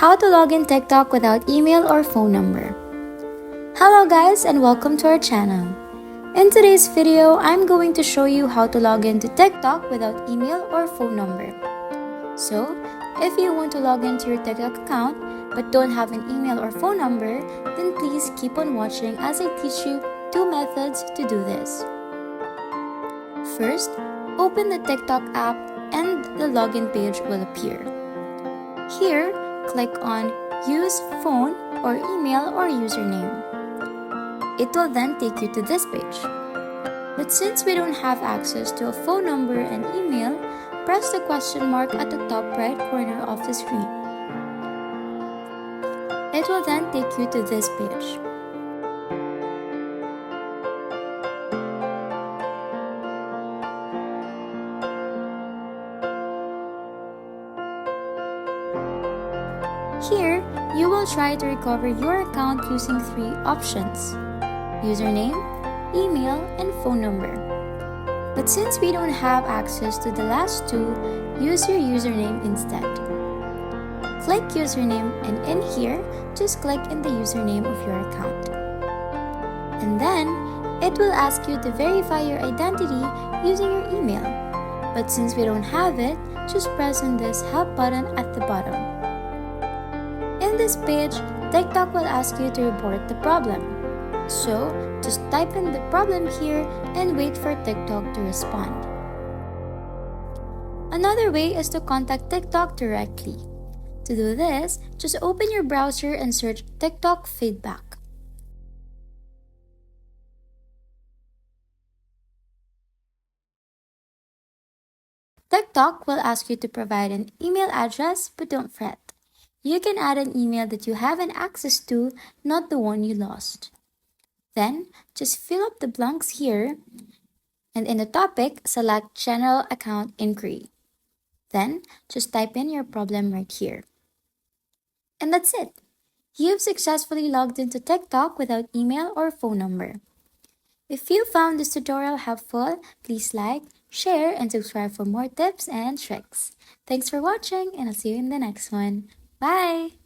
How to log in TikTok without email or phone number. Hello guys and welcome to our channel. In today's video, I'm going to show you how to log into TikTok without email or phone number. So, if you want to log into your TikTok account but don't have an email or phone number, then please keep on watching as I teach you two methods to do this. First, open the TikTok app and the login page will appear. Here, click on Use Phone or Email or Username. It will then take you to this page. But since we don't have access to a phone number and email, press the question mark at the top right corner of the screen. It will then take you to this page. Here, you will try to recover your account using three options: username, email, and phone number. But since we don't have access to the last two, use your username instead. Click username and in here, just click in the username of your account. And then, it will ask you to verify your identity using your email. But since we don't have it, just press on this help button at the bottom. In this page, TikTok will ask you to report the problem. So, just type in the problem here and wait for TikTok to respond. Another way is to contact TikTok directly. To do this, just open your browser and search TikTok feedback. TikTok will ask you to provide an email address, but don't fret. You can add an email that you have an access to, not the one you lost. Then, just fill up the blanks here, and in the topic, select General Account Inquiry. Then, just type in your problem right here. And that's it! You've successfully logged into TikTok without email or phone number. If you found this tutorial helpful, please like, share, and subscribe for more tips and tricks. Thanks for watching, and I'll see you in the next one. Bye!